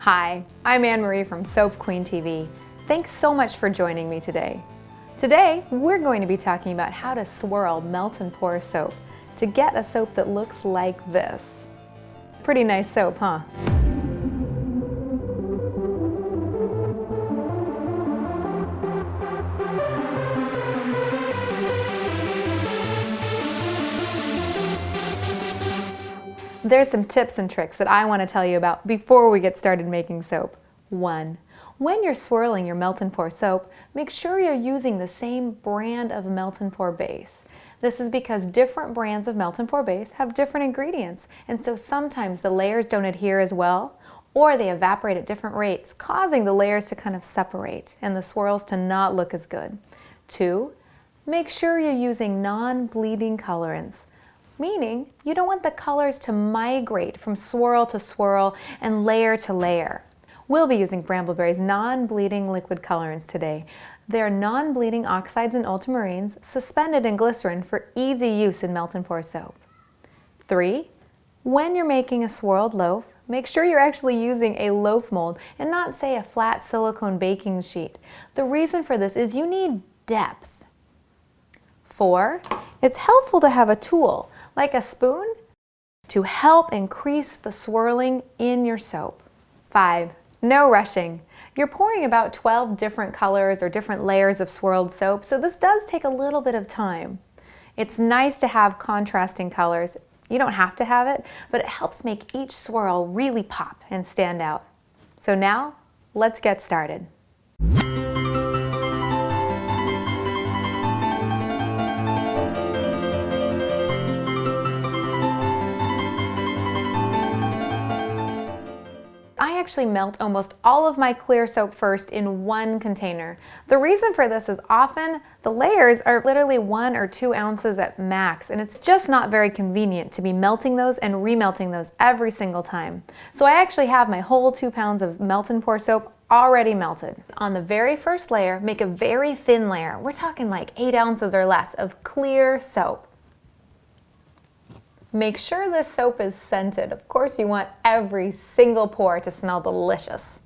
Hi, I'm Anne-Marie from Soap Queen TV. Thanks so much for joining me today. Today, we're going to be talking about how to swirl melt and pour soap to get a soap that looks like this. Pretty nice soap, huh? There's some tips and tricks that I want to tell you about before we get started making soap. 1. When you're swirling your melt and pour soap, make sure you're using the same brand of melt and pour base. This is because different brands of melt and pour base have different ingredients, and so sometimes the layers don't adhere as well, or they evaporate at different rates, causing the layers to kind of separate and the swirls to not look as good. 2. Make sure you're using non-bleeding colorants, meaning you don't want the colors to migrate from swirl to swirl and layer to layer. We'll be using Brambleberry's non-bleeding liquid colorants today. They're non-bleeding oxides and ultramarines suspended in glycerin for easy use in melt and pour soap. 3. When you're making a swirled loaf, make sure you're actually using a loaf mold and not, say, a flat silicone baking sheet. The reason for this is you need depth. 4. It's helpful to have a tool, like a spoon, to help increase the swirling in your soap. 5. No rushing. You're pouring about 12 different colors or different layers of swirled soap, so this does take a little bit of time. It's nice to have contrasting colors. You don't have to have it, but it helps make each swirl really pop and stand out. So now, let's get started. I actually melt almost all of my clear soap first in one container. The reason for this is often the layers are literally 1 or 2 ounces at max, and it's just not very convenient to be melting those and remelting those every single time. So I actually have my whole 2 pounds of melt and pour soap already melted. On the very first layer, make a very thin layer. We're talking like 8 ounces or less of clear soap. Make sure this soap is scented. Of course, you want every single pour to smell delicious.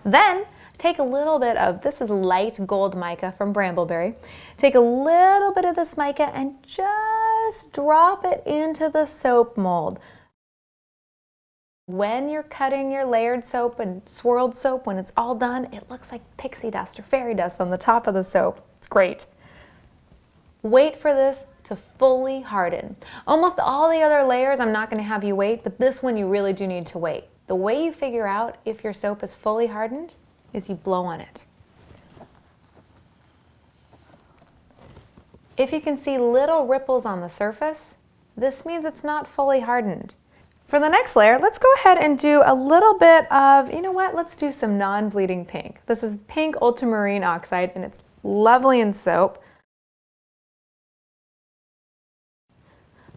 Then, take a little bit of, this is light gold mica from Brambleberry. Take a little bit of this mica and just drop it into the soap mold. When you're cutting your layered soap and swirled soap, when it's all done, it looks like pixie dust or fairy dust on the top of the soap. It's great. Wait for this to fully harden. Almost all the other layers I'm not going to have you wait, but this one you really do need to wait. The way you figure out if your soap is fully hardened is you blow on it. If you can see little ripples on the surface, this means it's not fully hardened. For the next layer, let's go ahead and do a little bit of, you know what, let's do some non-bleeding pink. This is pink ultramarine oxide and it's lovely in soap.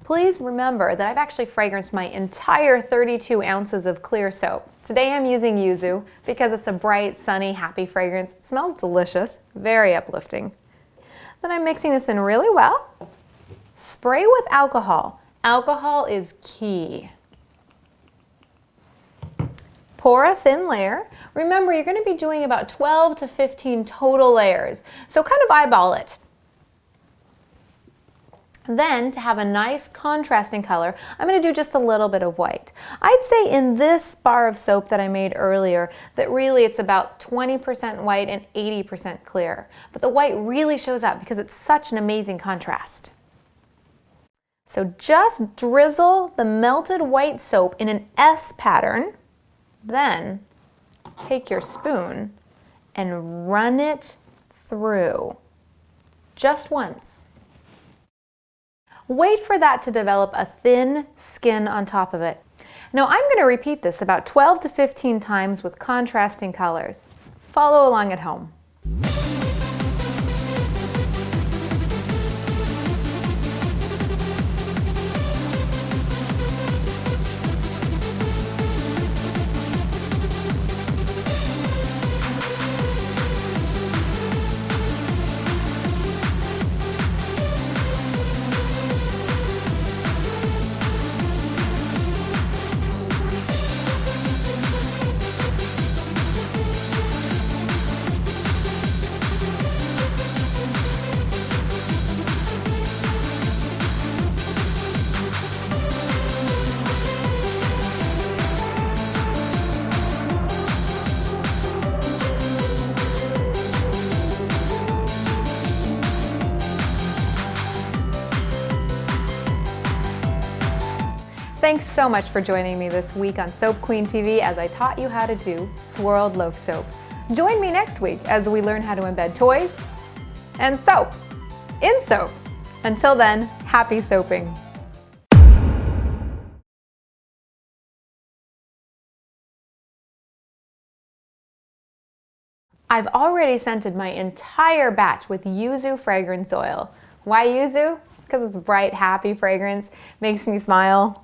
Please remember that I've actually fragranced my entire 32 ounces of clear soap. Today I'm using yuzu because it's a bright, sunny, happy fragrance. It smells delicious, very uplifting. Then I'm mixing this in really well. Spray with alcohol. Alcohol is key. Pour a thin layer. Remember, you're going to be doing about 12 to 15 total layers, so kind of eyeball it. Then, to have a nice contrasting color, I'm going to do just a little bit of white. I'd say in this bar of soap that I made earlier, that really it's about 20% white and 80% clear. But the white really shows up because it's such an amazing contrast. So just drizzle the melted white soap in an S pattern. Then, take your spoon and run it through. Just once. Wait for that to develop a thin skin on top of it. Now I'm going to repeat this about 12 to 15 times with contrasting colors. Follow along at home. Thanks so much for joining me this week on Soap Queen TV as I taught you how to do swirled loaf soap. Join me next week as we learn how to embed toys and soap in soap. Until then, happy soaping. I've already scented my entire batch with yuzu fragrance oil. Why yuzu? Because it's bright, happy fragrance, makes me smile.